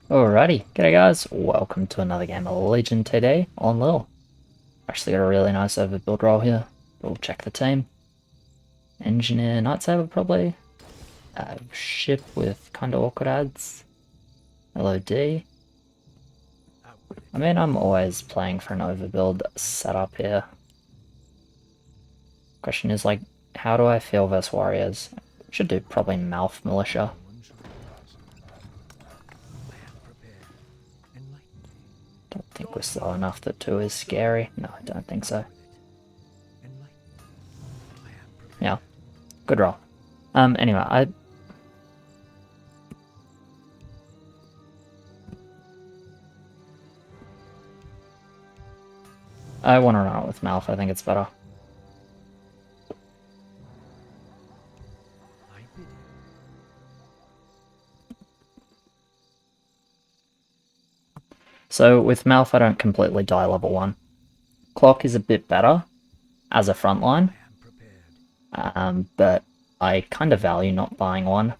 Alrighty, g'day guys, welcome to another game of Legion today on LIHL. Actually got a really nice overbuild roll here. We'll check the team. Engineer, Night Saber probably. Ship with kinda awkward ads. LOD. I mean, I'm always playing for an overbuild setup here. Question is like, how do I feel versus warriors? Should do probably Mouth Militia. Don't think we're slow enough that 2 is scary. No, I don't think so. Yeah, good roll. Anyway, I want to run it with Mouth, I think it's better. So with Mouth I don't completely die level 1. Clock is a bit better as a frontline, but I kind of value not buying one.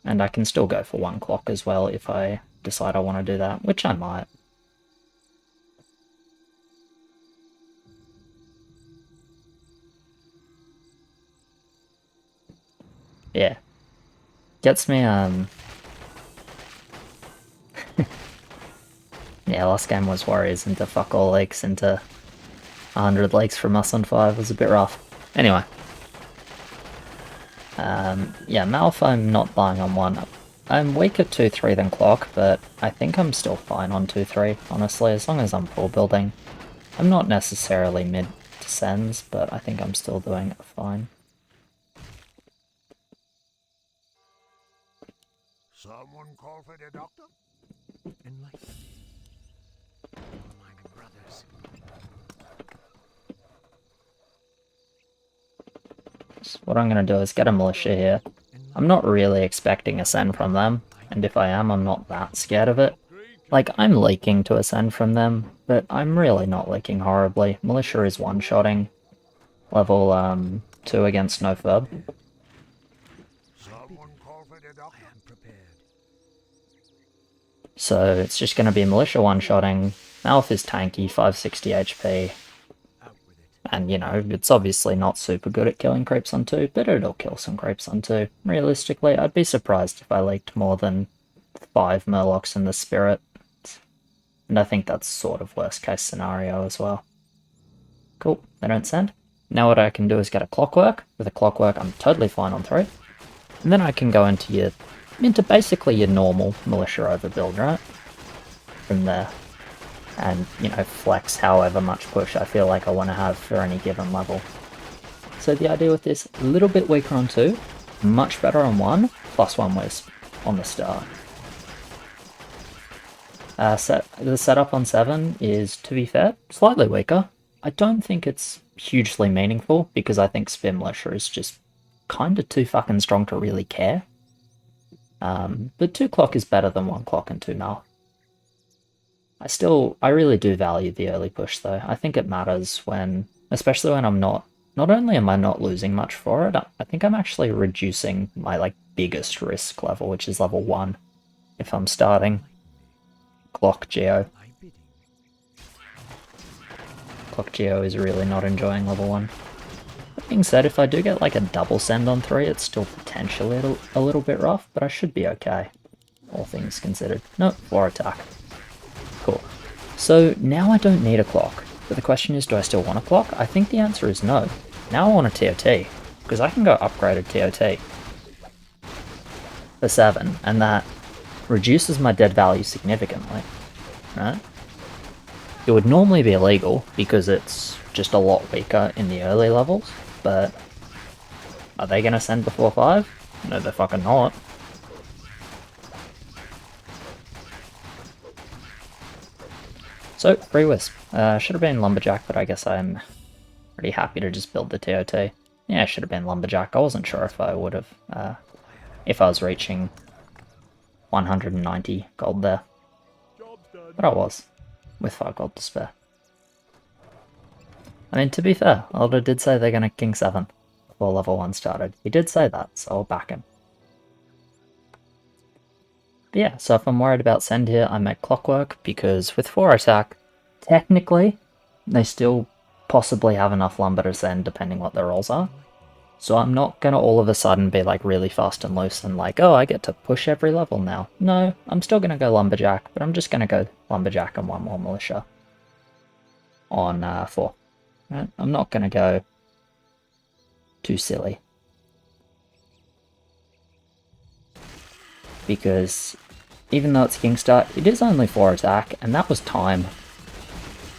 And I can still go for 1 clock as well if I decide I want to do that, which I might. Yeah. Gets me, yeah, last game was Warriors into fuck all lakes into 100 lakes from us on 5 was a bit rough. Anyway. Yeah, Mouth I'm not buying on 1. I'm weak at 2-3 than Clock, but I think I'm still fine on 2-3, honestly, as long as I'm full building. I'm not necessarily mid to Sens, but I think I'm still doing fine. Someone call for the doctor? Enlighten. My brothers. So what I'm going to do is get a militia here. I'm not really expecting Ascend from them, and if I am, I'm not that scared of it. Like, I'm leaking to Ascend from them, but I'm really not leaking horribly. Militia is one-shotting. Level 2 against no furb. So it's just going to be Militia one-shotting. Mouth is tanky, 560 HP. And, you know, it's obviously not super good at killing creeps on 2, but it'll kill some creeps on 2. Realistically, I'd be surprised if I leaked more than 5 Murlocs in the Spirit. And I think that's sort of worst case scenario as well. Cool, they don't send. Now what I can do is get a Clockwork. With a Clockwork, I'm totally fine on 3. And then I can go into basically your normal Militia overbuild, right? From there. And, you know, flex however much push I feel like I want to have for any given level. So the idea with this, a little bit weaker on 2, much better on 1, plus 1 Wisp on the start. The setup on 7 is, to be fair, slightly weaker. I don't think it's hugely meaningful, because I think Spin Militia is just kinda too fucking strong to really care. But 2 clock is better than 1 clock and 2 mouth. I really do value the early push though. I think it matters when, especially when I'm not only am I not losing much for it, I think I'm actually reducing my like biggest risk level, which is level 1, if I'm starting Clock Geo. Clock Geo is really not enjoying level 1. That being said, if I do get like a double send on 3, it's still potentially a little bit rough, but I should be okay, all things considered. No, floor attack. Cool. So now I don't need a clock, but the question is, do I still want a clock? I think the answer is no. Now I want a TOT, because I can go upgraded TOT for 7, and that reduces my dead value significantly, right? It would normally be illegal, because it's just a lot weaker in the early levels, but are they going to send before 5? No, they're fucking not. So, free Wisp. Should have been Lumberjack, but I guess I'm pretty happy to just build the TOT. Yeah, should have been Lumberjack. I wasn't sure if I would have, if I was reaching 190 gold there. But I was, with 5 gold to spare. I mean, to be fair, Aldo did say they're going to King 7 before level 1 started. He did say that, so I'll back him. But yeah, so if I'm worried about send here, I make clockwork, because with 4 attack, technically, they still possibly have enough lumber to send depending what their rolls are. So I'm not going to all of a sudden be like really fast and loose and like, oh, I get to push every level now. No, I'm still going to go lumberjack, but I'm just going to go lumberjack and 1 more militia on 4. Right? I'm not going to go too silly. Because even though it's King Start, it is only 4 attack, and that was time.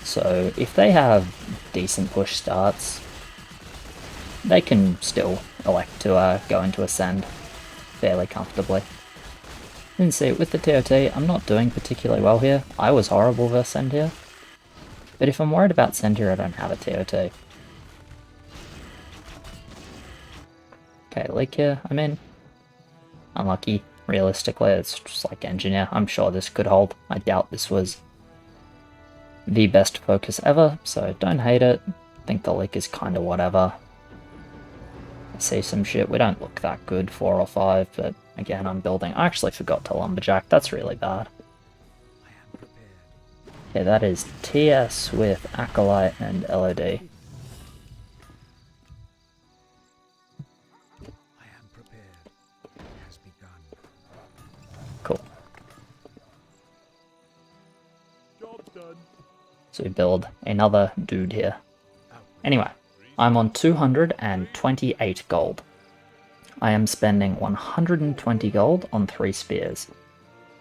So if they have decent push starts, they can still elect to go into Ascend fairly comfortably. And see, with the TOT, I'm not doing particularly well here. I was horrible versus Send here. But if I'm worried about Send here, I don't have a TOT. Okay, leak here, I'm in. Unlucky. Realistically, it's just like Engineer. I'm sure this could hold. I doubt this was the best focus ever, so don't hate it. I think the leak is kind of whatever. I see some shit. We don't look that good, 4 or 5, but again, I'm building. I actually forgot to lumberjack. That's really bad. Okay, that is TS with Acolyte and LOD. Cool. So we build another dude here. Anyway, I'm on 228 gold. I am spending 120 gold on 3 spears.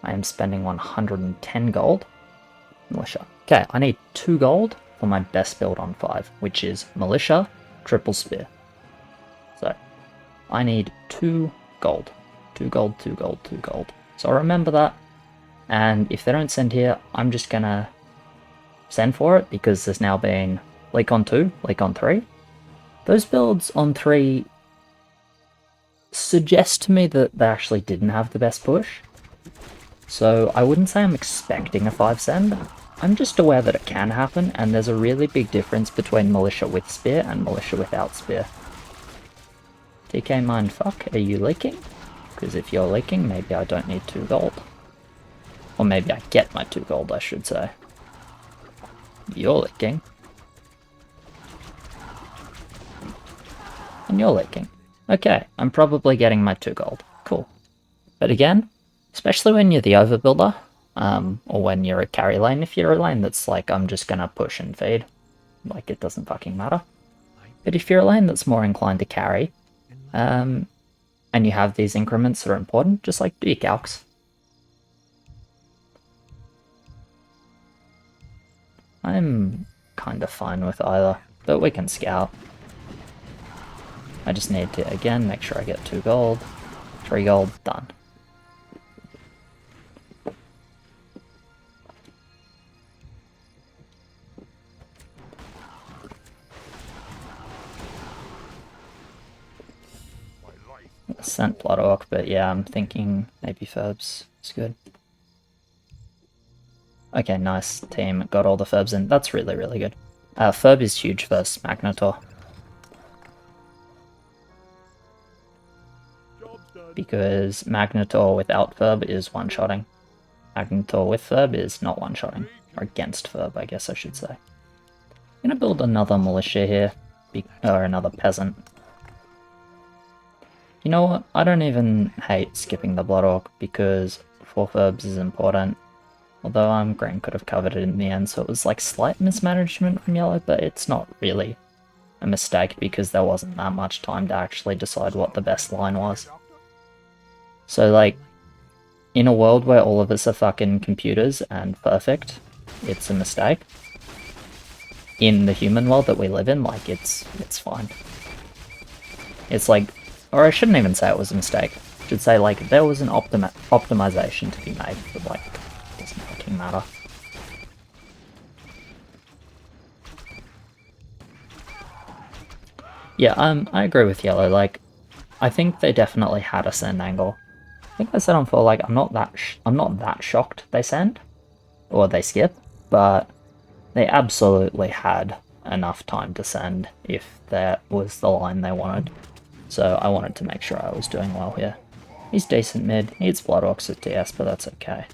I am spending 110 gold. Militia. Okay, I need 2 gold for my best build on 5, which is Militia, triple spear. So, I need 2 gold. 2 gold, 2 gold, 2 gold. So remember that, and if they don't send here, I'm just gonna send for it, because there's now been Leak on 2, Leak on 3. Those builds on 3 suggest to me that they actually didn't have the best push. So I wouldn't say I'm expecting a 5 send. I'm just aware that it can happen, and there's a really big difference between Militia with Spear and Militia without Spear. TK Mindfuck, are you leaking? Because if you're leaking, maybe I don't need 2 gold. Or maybe I get my 2 gold, I should say. You're leaking. And you're leaking. Okay, I'm probably getting my 2 gold. Cool. But again, especially when you're the overbuilder, or when you're a carry lane, if you're a lane that's like, I'm just gonna push and feed, like it doesn't fucking matter. But if you're a lane that's more inclined to carry, and you have these increments that are important, just like do your calcs. I'm kind of fine with either, but we can scout. I just need to, again, make sure I get 2 gold, 3 gold, done. Sent Blood Orc, but yeah, I'm thinking maybe Ferbs is good. Okay, nice team, got all the Ferbs in. That's really, really good. Ferb is huge versus Magnetor. Because Magnetor without Ferb is one-shotting. Magnetor with Ferb is not one-shotting. Or against Ferb, I guess I should say. I'm gonna build another militia here, or another peasant. You know what, I don't even hate skipping the Blood Orc, because 4 Ferbs is important. Although green could have covered it in the end, so it was like slight mismanagement from yellow, but it's not really a mistake because there wasn't that much time to actually decide what the best line was. So like, in a world where all of us are fucking computers and perfect, it's a mistake. In the human world that we live in, like, it's fine. It's like, or I shouldn't even say it was a mistake. I should say, like, there was an optimization to be made, but like, it doesn't fucking matter. Yeah, I agree with yellow, like, I think they definitely had a send angle. I think I said on 4, like, I'm not that shocked they send, or they skip, but they absolutely had enough time to send if that was the line they wanted. So I wanted to make sure I was doing well here. He's decent mid. Needs Bloodorcs with DS, but that's okay.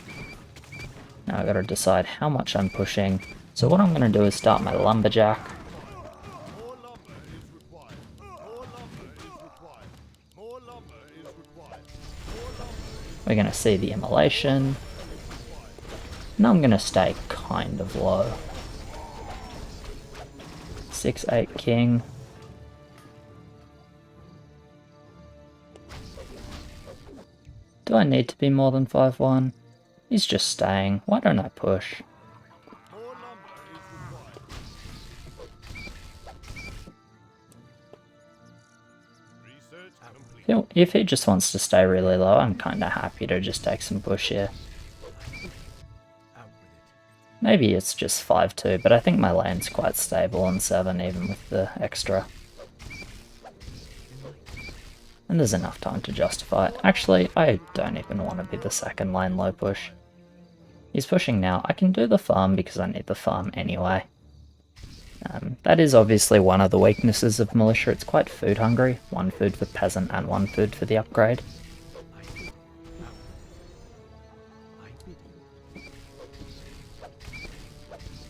Now I gotta decide how much I'm pushing. So what I'm gonna do is start my Lumberjack. More lumber is required. More lumber is required. More lumber is required. More lumber is We're gonna see the Immolation. And I'm gonna stay kind of low. 6-8 King. Do I need to be more than 5-1? He's just staying. Why don't I push? more lumber is required. Research complete. If he just wants to stay really low, I'm kinda happy to just take some push here. Out with it. Maybe it's just 5-2, but I think my lane's quite stable on 7 even with the extra. And there's enough time to justify it. Actually, I don't even want to be the second lane low push. He's pushing now. I can do the farm because I need the farm anyway. That is obviously one of the weaknesses of Militia. It's quite food hungry. 1 food for Peasant and 1 food for the upgrade.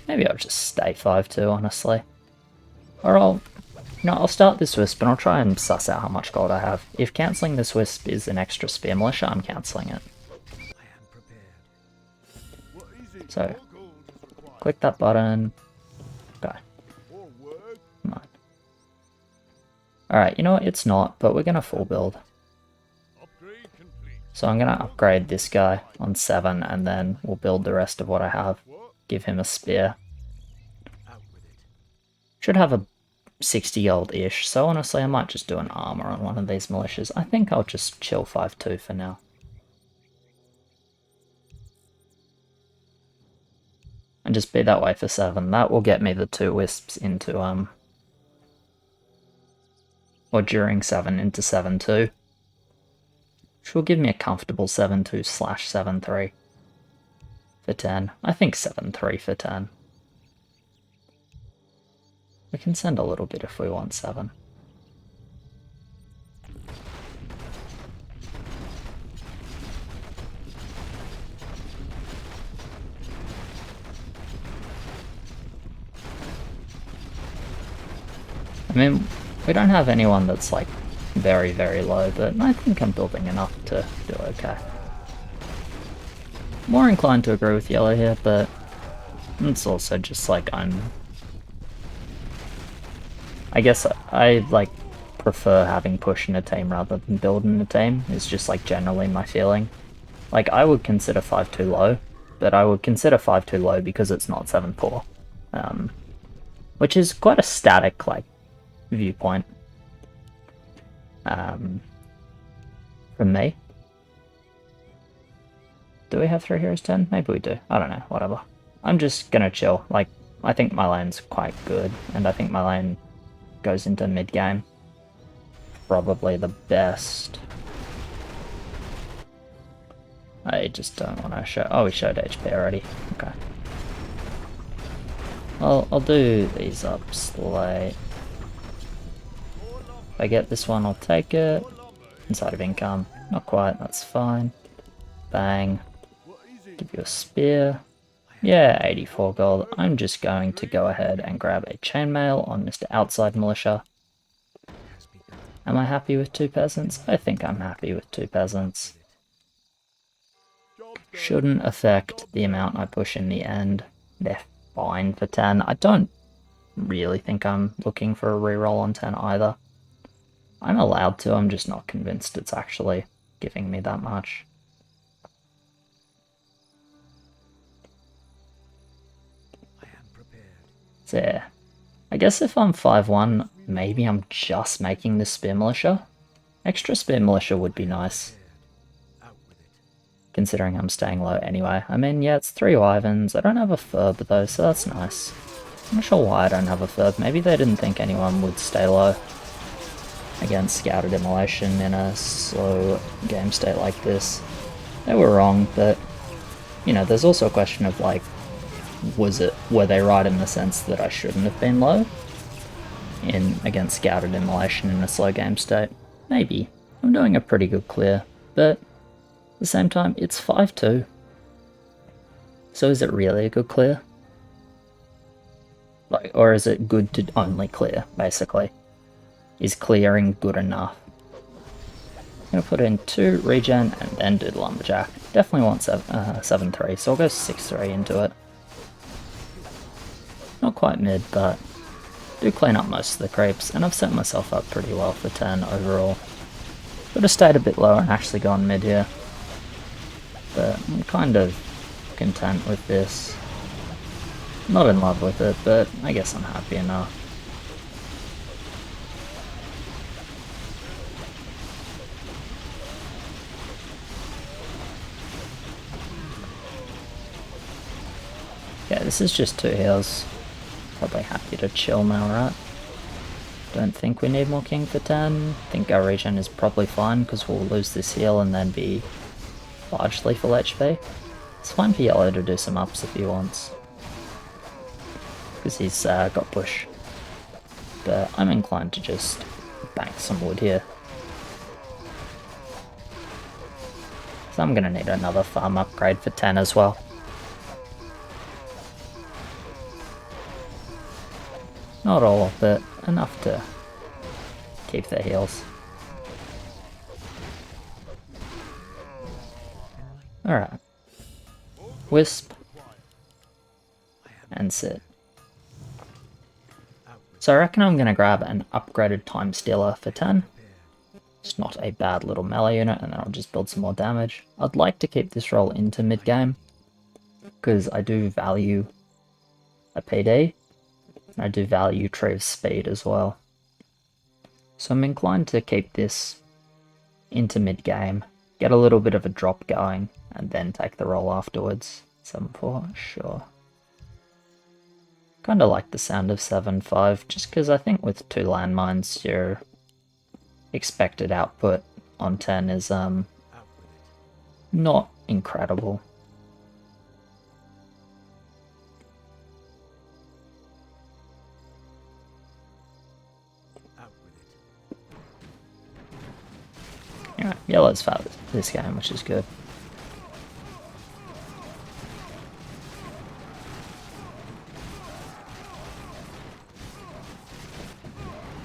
Maybe I'll just stay 5-2, honestly. Or I'll start this Wisp and I'll try and suss out how much gold I have. If cancelling this Wisp is an extra Spear Militia, I'm cancelling it. I am prepared. What is it? So, More gold is required. click that button. Go. More work. Come on. Alright, you know what? It's not, but we're gonna full build. Upgrade complete. So I'm gonna upgrade this guy on 7 and then we'll build the rest of what I have. What? Give him a spear. Out with it. Should have a 60 gold-ish, so honestly I might just do an armor on one of these militias. I think I'll just chill 5-2 for now. And just be that way for 7. That will get me the 2 wisps into, or during 7 into 7-2. Which will give me a comfortable 7-2 / 7-3 for 10. I think 7-3 for 10. We can send a little bit if we want 7. I mean, we don't have anyone that's like very, very low, but I think I'm building enough to do okay. More inclined to agree with yellow here, but it's also just like I guess I like prefer having push in a team rather than build in a team. It's just like generally my feeling. Like I would consider 5-2 low, but I would consider 5-2 low because it's not 7-4. Which is quite a static like viewpoint. From me. Do we have 3 heroes 10? Maybe we do. I don't know, whatever. I'm just gonna chill. Like, I think my lane's quite good, and I think my lane goes into mid-game. Probably the best. I just don't want to show... Oh, we showed HP already. Okay. Well, I'll do these ups late. If I get this one, I'll take it. Inside of income. Not quite, that's fine. Bang. Give you a spear. Yeah, 84 gold. I'm just going to go ahead and grab a chainmail on Mr. Outside Militia. Am I happy with 2 peasants? I think I'm happy with 2 peasants. Shouldn't affect the amount I push in the end. They're fine for 10. I don't really think I'm looking for a reroll on 10 either. I'm allowed to, I'm just not convinced it's actually giving me that much. So yeah, I guess if I'm 5-1, maybe I'm just making this Spear Militia. Extra Spear Militia would be nice. Considering I'm staying low anyway. I mean, yeah, it's 3 Wyverns. I don't have a Furb though, so that's nice. I'm not sure why I don't have a Furb. Maybe they didn't think anyone would stay low against Scouted Immolation in a slow game state like this. They were wrong, but, you know, there's also a question of, like, were they right in the sense that I shouldn't have been low against Scouted Immolation in a slow game state? Maybe. I'm doing a pretty good clear, but at the same time, it's 5-2. So is it really a good clear? Like, or is it good to only clear, basically? Is clearing good enough? I'm gonna put in 2 regen and then do the lumberjack. Definitely want 7-3, so I'll go 6-3 into it. Not quite mid, but do clean up most of the creeps, and I've set myself up pretty well for 10 overall. Could have stayed a bit lower and actually gone mid here, but I'm kind of content with this. Not in love with it, but I guess I'm happy enough. Yeah, this is just 2 heals. Probably happy to chill now, right? Don't think we need more king for 10. Think our regen is probably fine because we'll lose this heal and then be largely full HP. It's fine for yellow to do some ups if he wants, because he's got push. But I'm inclined to just bank some wood here. So I'm gonna need another farm upgrade for 10 as well. Not all, but enough to keep their heals. Alright. Wisp. And sit. So I reckon I'm going to grab an upgraded Time Stealer for 10. It's not a bad little melee unit, and then I'll just build some more damage. I'd like to keep this roll into mid-game, because I do value a PD, and I do value Tree of Speed as well. So I'm inclined to keep this into mid-game, get a little bit of a drop going, and then take the roll afterwards. 7-4, sure. Kinda like the sound of 7-5, just because I think with 2 landmines your expected output on 10 is not incredible. Alright, yellow's fat this game, which is good.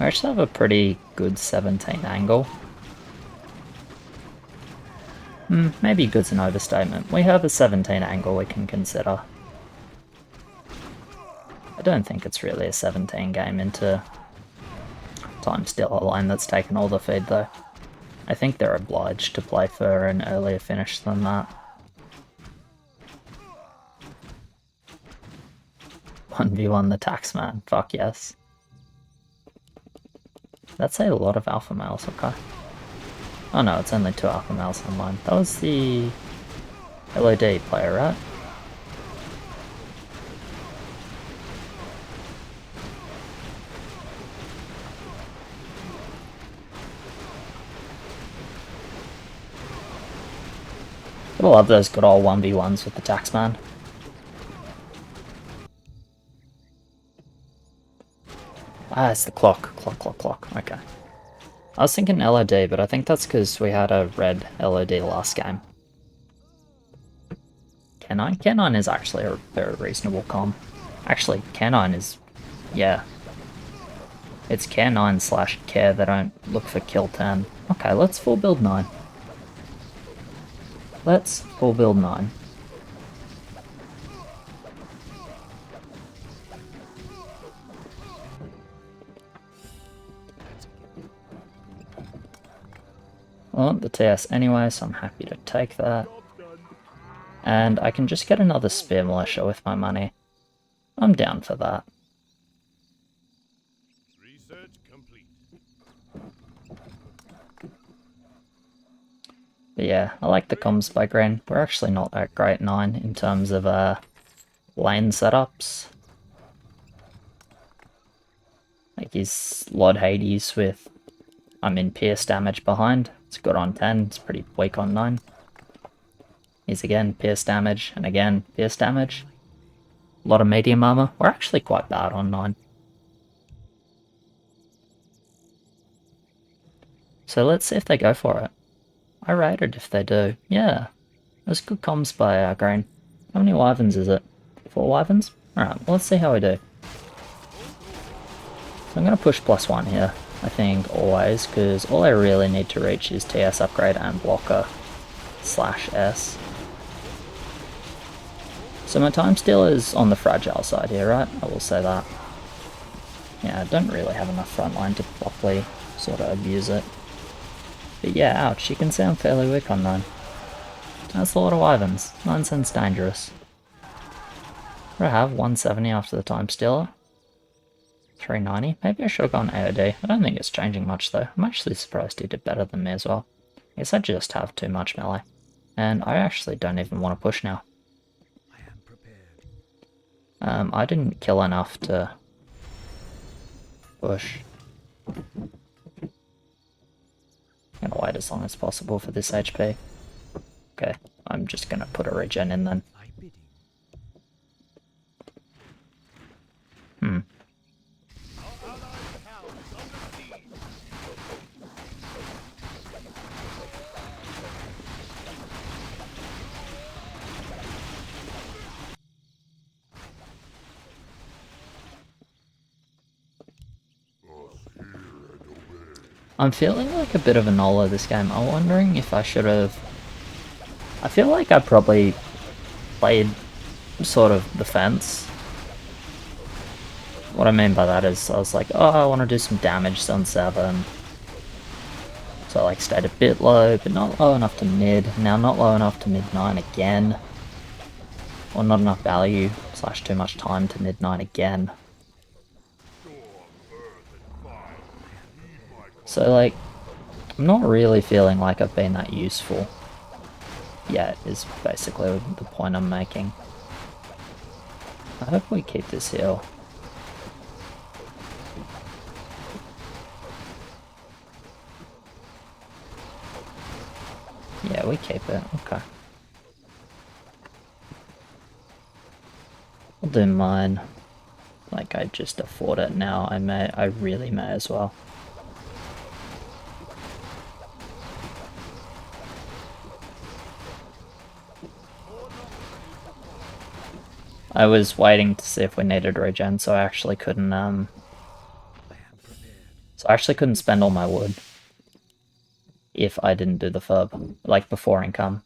I actually have a pretty good 17 angle. Maybe good's an overstatement. We have a 17 angle we can consider. I don't think it's really a 17 game into Time Stealer line that's taken all the feed though. I think they're obliged to play for an earlier finish than that. 1v1 the taxman, fuck yes. That's a lot of alpha males, okay. Oh no, it's only 2 alpha males online. That was the LOD player, right? I love those good old 1v1s with the taxman. Ah, it's the clock. Clock. Okay. I was thinking LOD, but I think that's because we had a red LOD last game. Canine? Canine is actually a very reasonable com. Actually, Canine is... yeah. It's Care9 slash Care they don't look for kill 10. Okay, let's full build 9. Let's full build 9. I want the TS anyway, so I'm happy to take that. And I can just get another Spear Militia with my money. I'm down for that. Research complete. But yeah, I like the comms by Green. We're actually not that great 9 in terms of lane setups. Like he's Lord Hades with Pierce damage behind. It's good on 10, it's pretty weak on 9. He's again Pierce damage, and again Pierce damage. A lot of medium armor. We're actually quite bad on 9. So let's see if they go for it. Irate if they do. Yeah. That's good comms by Green. How many wyverns is it? 4 wyverns? Alright, well, let's see how we do. So I'm going to push +1 here, I think, always, because all I really need to reach is TS upgrade and blocker /S. So my time steal is on the fragile side here, right? I will say that. Yeah, I don't really have enough frontline to properly sort of abuse it. But yeah, ouch, you can sound fairly weak on 9. That's a lot of wyverns. 9 sounds dangerous. What do I have? 170 after the time stealer? 390? Maybe I should have gone AOD. I don't think it's changing much though. I'm actually surprised he did better than me as well. I guess I just have too much melee. And I actually don't even want to push now. I didn't kill enough to push. I'm gonna wait as long as possible for this HP. Okay, I'm just gonna put a regen in then. I'm feeling like a bit of a Nola this game. I'm wondering if I should have... I feel like I probably played sort of the fence. What I mean by that is I was like, oh, I want to do some damage on 7. So I like stayed a bit low, but not low enough to mid. Now not low enough to mid 9 again. Or not enough value / too much time to mid 9 again. So like, I'm not really feeling like I've been that useful yet, is basically the point I'm making. I hope we keep this heal. Yeah, we keep it, okay. I'll do mine. Like, I just afford it now. I really may as well. I was waiting to see if we needed regen, so I actually couldn't, spend all my wood if I didn't do the furb, like before income.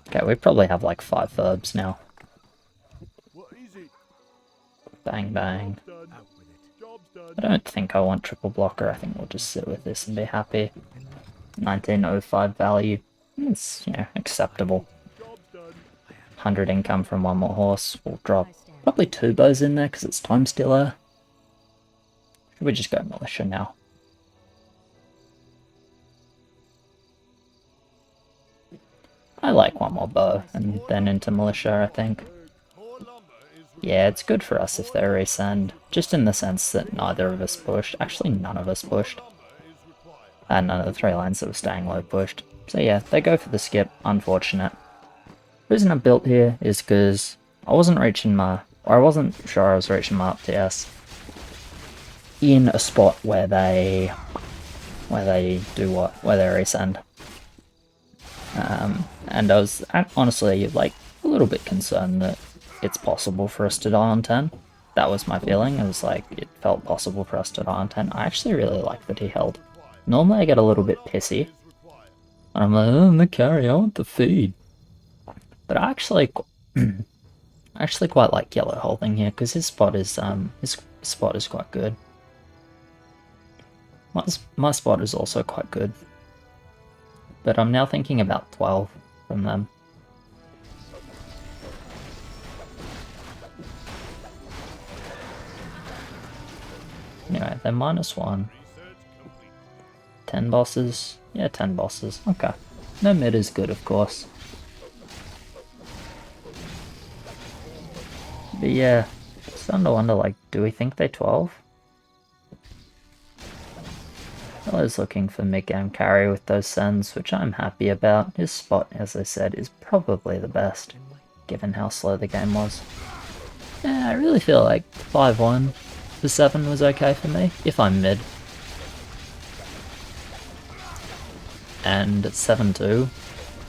Okay, we probably have like 5 furbs now. Bang bang. I don't think I want triple blocker. I think we'll just sit with this and be happy. 1905 value. It's, you know, acceptable. 100 income from 1 more horse. We'll drop probably 2 bows in there because it's time stealer. Should we just go militia now? I like 1 more bow and then into militia, I think. Yeah, it's good for us if they resend, just in the sense that neither of us pushed. Actually, none of us pushed. And none of the 3 lanes that were staying low pushed. So yeah, they go for the skip, unfortunate. The reason I built here is because I wasn't reaching my, or I wasn't sure I was reaching my up TS in a spot where they do what? Where they resend. And I was honestly like a little bit concerned that it's possible for us to die on 10. That was my feeling. It was like, it felt possible for us to die on 10. I actually really like that he held. Normally I get a little bit pissy. And I'm like, oh, I'm the carry, I want the feed. But I actually, quite like yellow holding here, because his spot is quite good. My spot is also quite good. But I'm now thinking about 12 from them. Anyway, they're -1. 10 bosses? Yeah, 10 bosses. Okay. No mid is good, of course. But yeah, it's starting to wonder, like, do we think they're 12? I was looking for mid-game carry with those sends, which I'm happy about. His spot, as I said, is probably the best, given how slow the game was. Yeah, I really feel like 5-1 for 7 was okay for me, if I'm mid. and 7-2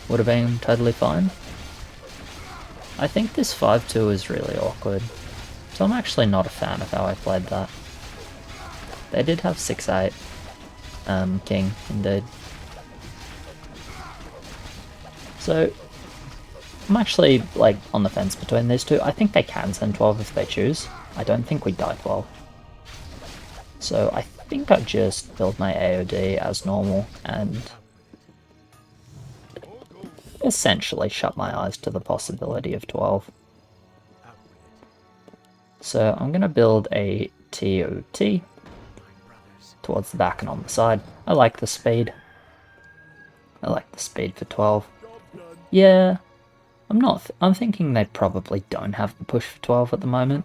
would have been totally fine. I think this 5-2 is really awkward, so I'm actually not a fan of how I played that. They did have 6-8, king, indeed. So, I'm actually, like, on the fence between these two. I think they can send 12 if they choose. I don't think we die 12. So I think I just build my AOD as normal and essentially shut my eyes to the possibility of 12. So I'm going to build a TOT towards the back and on the side. I like the speed. I like the speed for 12. Yeah, I'm thinking they probably don't have the push for 12 at the moment.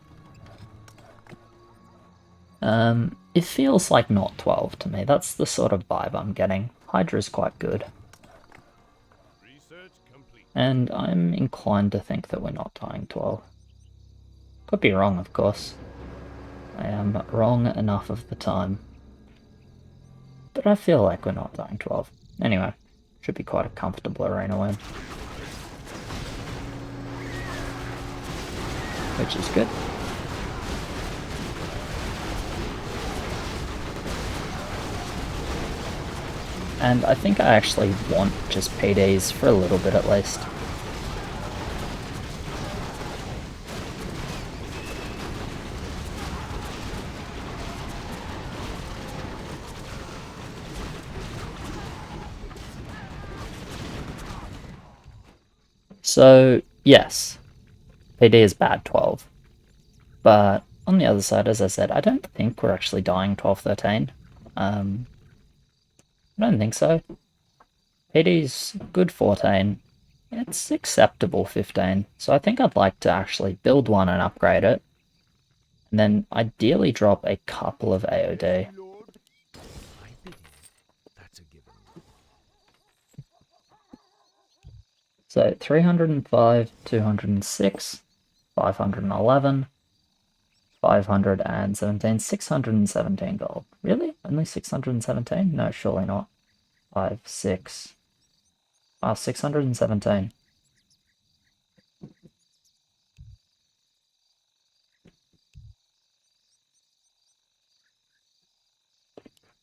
It feels like not 12 to me. That's the sort of vibe I'm getting. Hydra's quite good. And I'm inclined to think that we're not dying 12. Could be wrong, of course. I am wrong enough of the time. But I feel like we're not dying 12. Anyway, should be quite a comfortable arena win. Which is good. And I think I actually want just PDs for a little bit at least. So, yes, PD is bad 12. But on the other side, as I said, I don't think we're actually dying 12-13. I don't think so. PD's good 14. It's acceptable 15. So I think I'd like to actually build one and upgrade it. And then ideally drop a couple of AOD. So 305, 206, 511, 517, 617 gold. Really? Only 617? No, surely not. 5, 6. Oh, 617.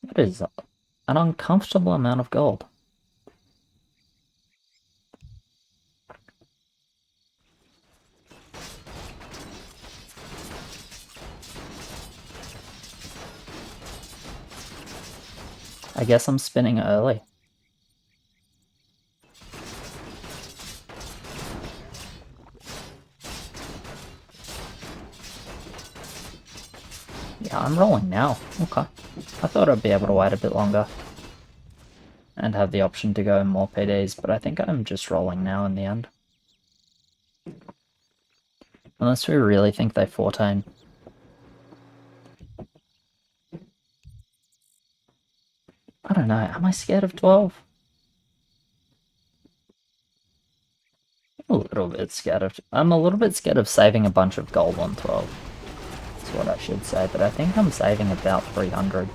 That is an uncomfortable amount of gold. I guess I'm spinning early. Yeah, I'm rolling now. Okay. I thought I'd be able to wait a bit longer and have the option to go more PDs, but I think I'm just rolling now in the end. Unless we really think they 14. I don't know, am I scared of 12? I'm a little bit scared of saving a bunch of gold on 12. That's what I should say, but I think I'm saving about 300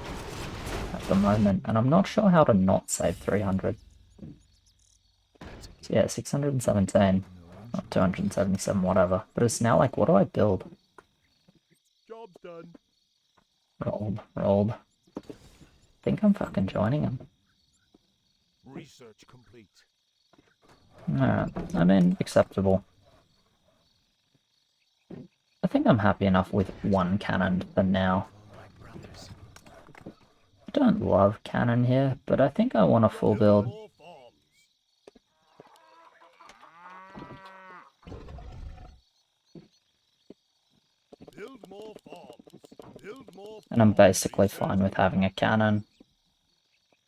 at the moment, and I'm not sure how to not save 300. So yeah, 617, or 277, whatever. But it's now like, what do I build? Job's done. Rolled. I think I'm fucking joining him. Research complete. Alright, I mean, acceptable. I think I'm happy enough with one cannon for now. I don't love cannon here, but I think I want a full build. And I'm basically fine with having a cannon.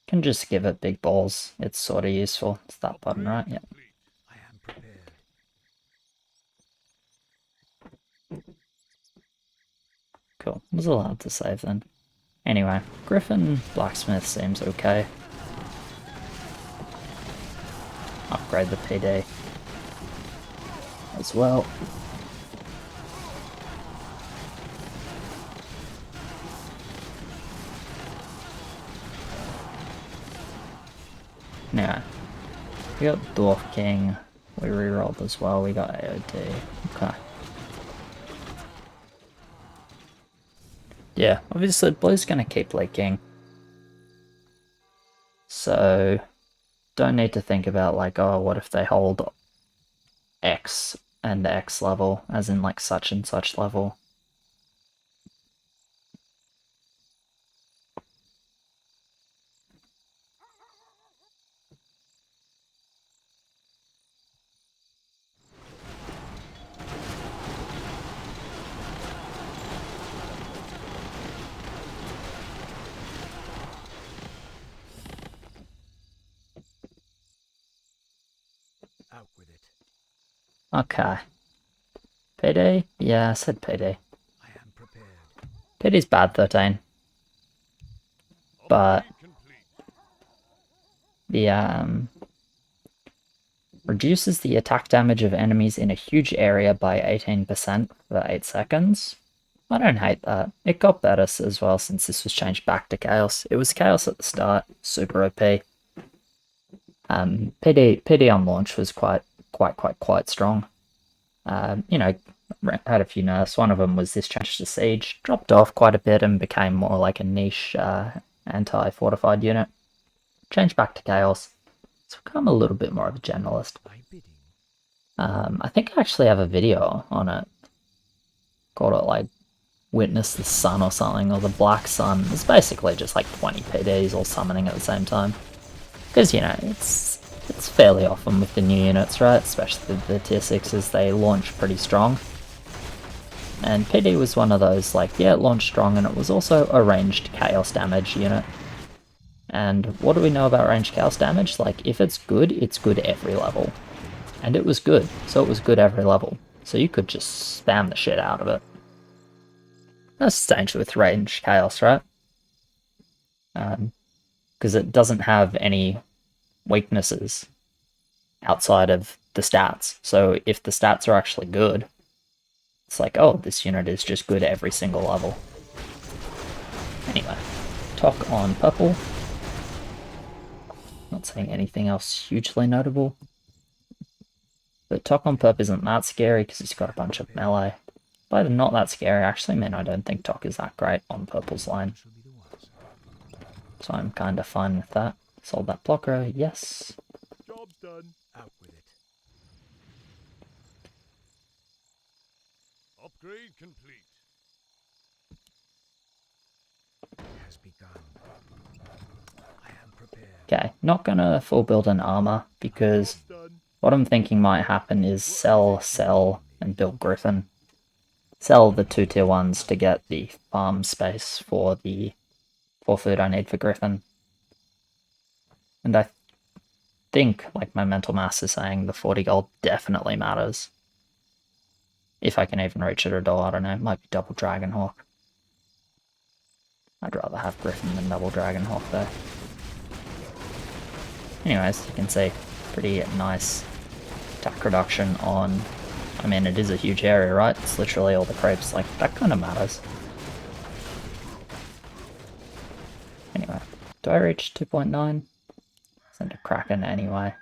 Can just give it big balls. It's sort of useful. It's that button, right? Yeah. I am prepared. Cool. Was allowed to save then. Anyway, Griffin Blacksmith seems okay. Upgrade the PD as well. Now We got Dwarf King. We rerolled as well. We got AOD. Okay. Yeah, obviously blue's gonna keep leaking. So don't need to think about like, oh, what if they hold X and X level, as in like such and such level. Out with it. Okay. PD? Yeah, I said PD. I am prepared. PD's bad 13. But Upgrade complete. the reduces the attack damage of enemies in a huge area by 18% for 8 seconds. I don't hate that. It got better as well since this was changed back to Chaos. It was Chaos at the start, super OP. PD on launch was quite strong. You know, had a few nerfs. One of them was this change to Siege. Dropped off quite a bit and became more like a niche anti-fortified unit. Changed back to Chaos. It's become a little bit more of a generalist. I think I actually have a video on it. Called it like Witness the Sun or something, or the Black Sun. It's basically just like 20 PDs all summoning at the same time. Because, you know, it's fairly often with the new units, right? Especially the tier 6s, they launch pretty strong. And PD was one of those, like, yeah, it launched strong, and it was also a ranged chaos damage unit. And what do we know about ranged chaos damage? Like, if it's good every level. And it was good, so it was good every level. So you could just spam the shit out of it. That's the danger with ranged chaos, right? Because it doesn't have any weaknesses outside of the stats. So if the stats are actually good, it's like, oh, this unit is just good every single level. Anyway, talk on purple. Not saying anything else hugely notable. But talk on purple isn't that scary because it's got a bunch of melee. By the not that scary actually mean I don't think Tok is that great on purple's line. So I'm kinda fine with that. Sold that blocker, yes. Job's done. Out with it. Upgrade complete. Has begun. I am prepared. Okay, not gonna full build an armor because Job's done. what I'm thinking might happen is sell, and build Griffin. Sell the 2 tier 1s to get the farm space for the 4 food I need for Griffin. And I think, like my mental mass is saying, the 40 gold definitely matters. If I can even reach it at all, I don't know, it might be double Dragonhawk. I'd rather have Griffin than double Dragonhawk though. Anyways, you can see, pretty nice attack reduction on, I mean it is a huge area, right? It's literally all the creeps, like that kind of matters. Anyway, do I reach 2.9? Send a Kraken anyway.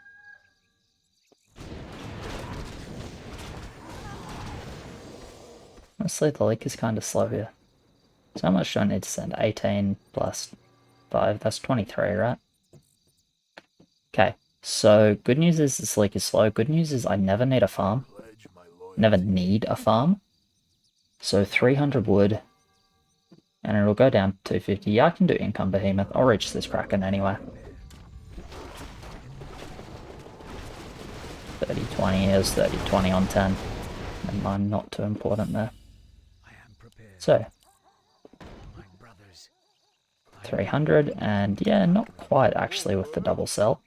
Honestly, the leak is kind of slow here. So how much do I need to send? 18 plus 5, that's 23, right? Okay, so good news is this leak is slow. Good news is I never need a farm. Never need a farm. So 300 wood, and it'll go down to 250. Yeah, I can do Income Behemoth. I'll reach this Kraken anyway. 30-20 is 30-20 on 10. And mine not too important there. So, 300, and yeah, not quite actually with the double sell.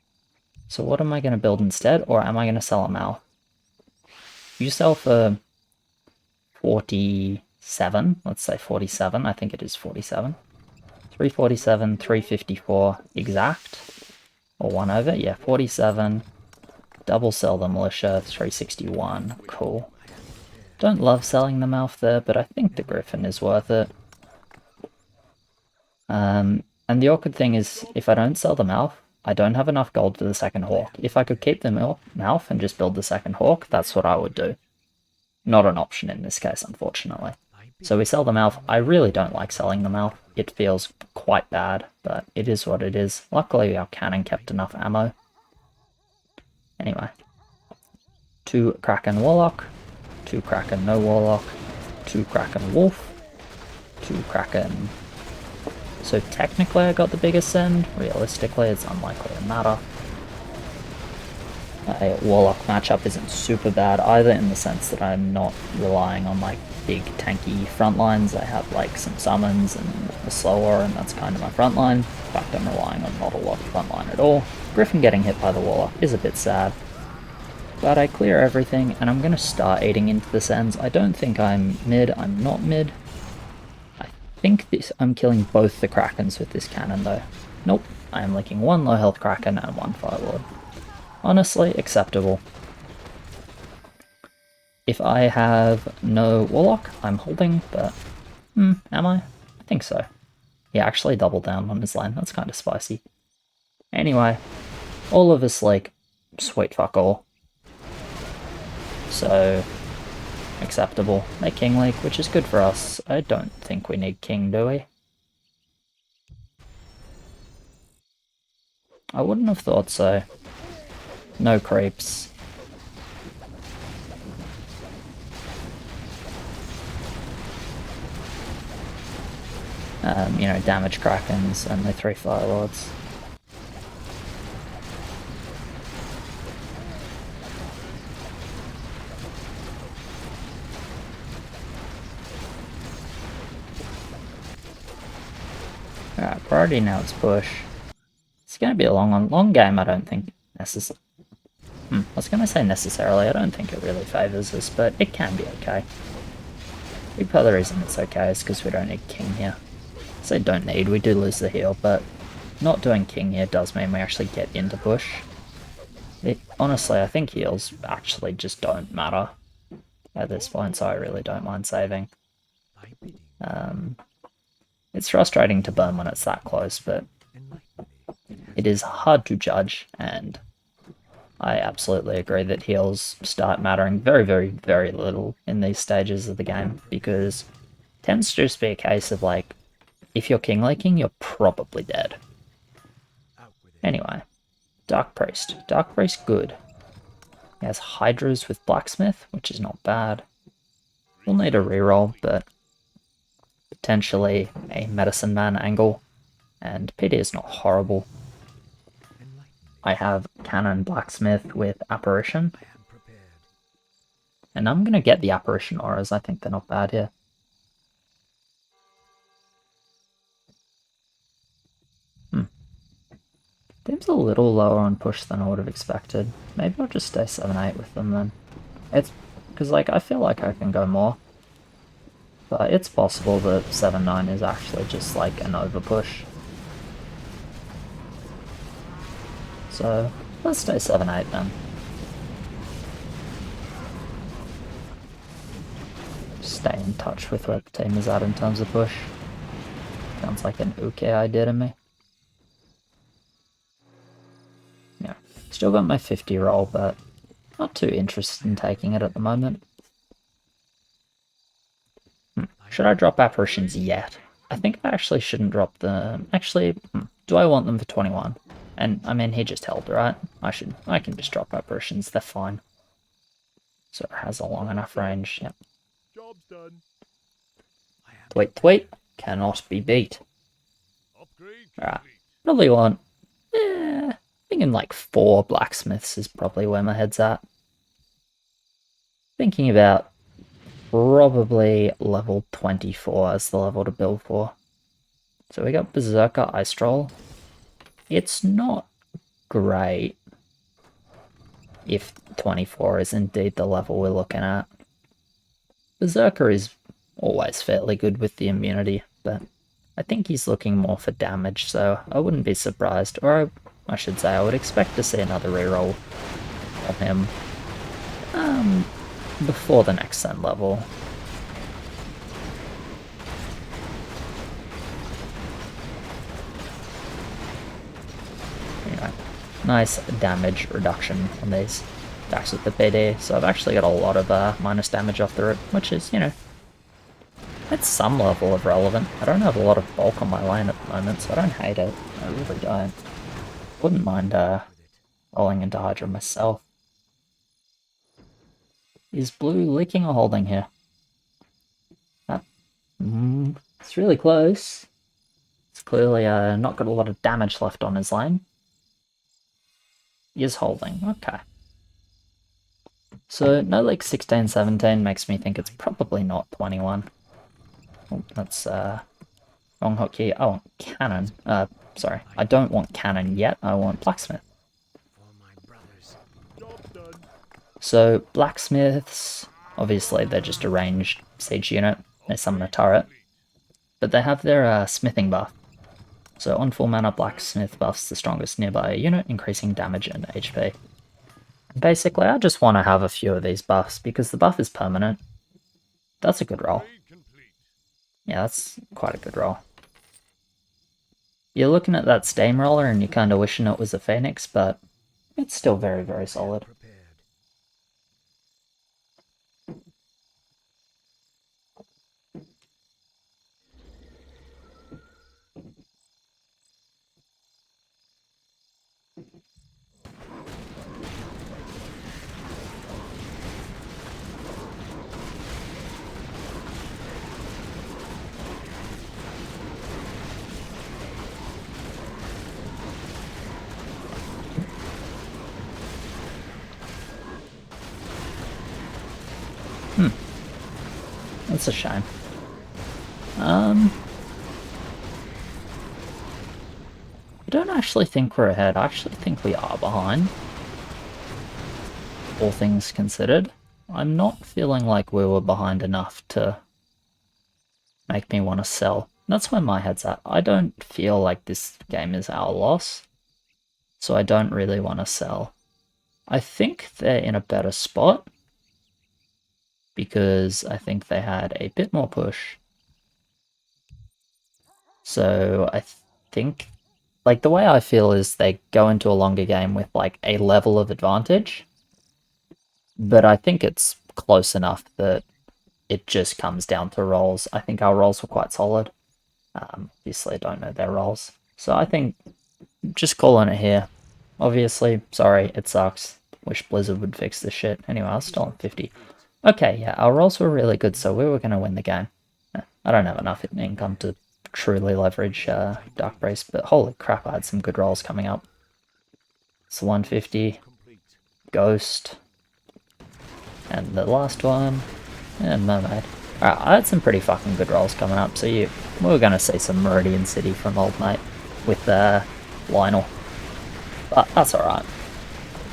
So what am I going to build instead, or am I going to sell a Mal? You sell for 47, let's say 47, I think it is 47. 347, 354 exact, or 1 over, yeah, 47. Double sell the Militia, 361, cool. Don't love selling the Mouth there, but I think the Griffin is worth it. And the awkward thing is, if I don't sell the Mouth, I don't have enough gold for the second hawk. If I could keep the mouth and just build the second hawk, that's what I would do. Not an option in this case, unfortunately. So we sell the mouth. I really don't like selling the mouth. It feels quite bad, but it is what it is. Luckily, our cannon kept enough ammo. Anyway. 2 Kraken Warlock, 2 Kraken No Warlock, 2 Kraken Wolf, 2 Kraken... So technically I got the biggest send, realistically it's unlikely to matter. A Warlock matchup isn't super bad either, in the sense that I'm not relying on like big tanky front lines. I have like some summons and a slower, and that's kind of my front line. In fact, I'm relying on not a lot of front line at all. Griffin getting hit by the Warlock is a bit sad. But I clear everything, and I'm going to start eating into the sends. I don't think I'm mid. I'm not mid. I think I'm killing both the Krakens with this cannon, though. Nope. I am licking 1 low health Kraken and 1 Firelord. Honestly, acceptable. If I have no Warlock, I'm holding, but... am I? I think so. He actually doubled down on his lane. That's kind of spicy. Anyway, all of us, like, sweet fuck all. So, acceptable. They King League, which is good for us. I don't think we need King, do we? I wouldn't have thought so. No creeps. You know, damage Krakens and the 3 Firelords. Alright, priority now is push. It's going to be a long game, I don't think necessarily. I was going to say necessarily, I don't think it really favours us, but it can be okay. Big part of the reason it's okay is because we don't need King here. I say don't need, we do lose the heal, but not doing King here does mean we actually get into push. Honestly, I think heals actually just don't matter at this point, so I really don't mind saving. It's frustrating to burn when it's that close, but it is hard to judge, and I absolutely agree that heals start mattering very, very, very little in these stages of the game, because it tends to just be a case of, like, if you're King Leaking, you're probably dead. Anyway, Dark Priest. Dark Priest, good. He has Hydras with Blacksmith, which is not bad. We'll need a reroll, but potentially a Medicine Man angle, and PD is not horrible. I have Cannon Blacksmith with Apparition, and I'm going to get the Apparition auras. I think they're not bad here. Seems a little lower on push than I would have expected. Maybe I'll just stay 7-8 with them then. It's because, like, I feel like I can go more. But it's possible that 7-9 is actually just like an over push. So let's stay 7-8 then. Stay in touch with where the team is at in terms of push. Sounds like an okay idea to me. Yeah, still got my 50 roll, but not too interested in taking it at the moment. Should I drop apparitions yet? I think I actually shouldn't drop them. Actually, do I want them for 21? And I mean, he just held, right? I can just drop apparitions, they're fine. So it has a long enough range, yep. Job's done. Tweet tweet, cannot be beat. Upgrade Alright, complete. probably want, thinking like 4 blacksmiths is probably where my head's at. Thinking about probably level 24 as the level to build for. So we got Berserker Ice Troll. It's not great if 24 is indeed the level we're looking at. Berserker is always fairly good with the immunity, but I think he's looking more for damage, so I wouldn't be surprised, or I should say I would expect to see another reroll of him before the next send level. Anyway, nice damage reduction on these attacks with the PD, so I've actually got a lot of minus damage off the rip, which is, you know, it's some level of relevant. I don't have a lot of bulk on my lane at the moment, so I don't hate it. I really don't. Wouldn't mind rolling into Hydra myself. Is blue leaking or holding here? It's really close. It's clearly not got a lot of damage left on his lane. He is holding, okay. So no leak 16, 17 makes me think it's probably not 21. Oh, that's wrong hook here. I want cannon. Sorry, I don't want cannon yet. I want blacksmith. So blacksmiths, obviously they're just a ranged siege unit. They summon a turret, but they have their smithing buff. So on full mana, blacksmith buffs the strongest nearby unit, increasing damage and HP. Basically, I just want to have a few of these buffs because the buff is permanent. That's a good roll. Yeah, that's quite a good roll. You're looking at that steamroller and you're kind of wishing it was a phoenix, but it's still very, very solid. That's a shame. I don't actually think we're ahead. I actually think we are behind. All things considered. I'm not feeling like we were behind enough to make me want to sell. That's where my head's at. I don't feel like this game is our loss, so I don't really want to sell. I think they're in a better spot because I think they had a bit more push. So I think, like, the way I feel is they go into a longer game with like a level of advantage, but I think it's close enough that it just comes down to rolls. I think our rolls were quite solid. Obviously, I don't know their rolls, so I think just calling it here. Obviously, sorry, it sucks. Wish Blizzard would fix this shit. Anyway, I was still on 50. Okay, yeah, our rolls were really good, so we were going to win the game. I don't have enough income to truly leverage Dark Breeze, but holy crap, I had some good rolls coming up. It's 150, Ghost, and the last one, and Mermaid. Alright, I had some pretty fucking good rolls coming up, so we were going to see some Meridian City from Old Mate with LIHL. But that's alright.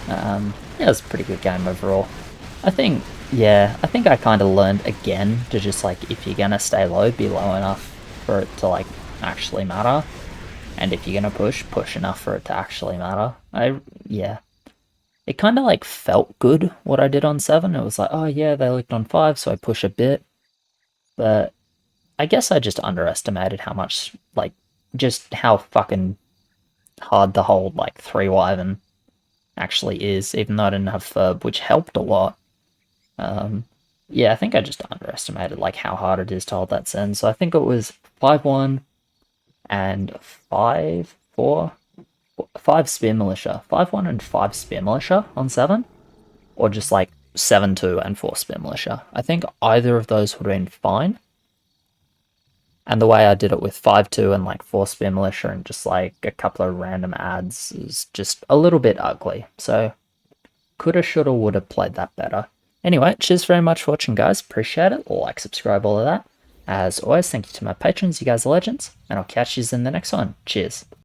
Yeah, it was a pretty good game overall. I think I kind of learned again to just, like, if you're going to stay low, be low enough for it to, like, actually matter. And if you're going to push enough for it to actually matter. It kind of, like, felt good what I did on 7. It was like, oh yeah, they licked on 5, so I push a bit. But I guess I just underestimated how much, like, just how fucking hard the hold, like, 3 Wyvern actually is, even though I didn't have Furb, which helped a lot. Yeah, I think I just underestimated, like, how hard it is to hold that Sen. So I think it was 5-1 and 5-4, 5 Spear Militia. 5-1 and 5 Spear Militia on 7, or just like 7-2 and 4 Spear Militia. I think either of those would have been fine. And the way I did it with 5-2 and like 4 Spear Militia and just like a couple of random ads is just a little bit ugly. So coulda, shoulda, woulda played that better. Anyway, cheers very much for watching, guys. Appreciate it. Like, subscribe, all of that. As always, thank you to my patrons. You guys are legends. And I'll catch you in the next one. Cheers.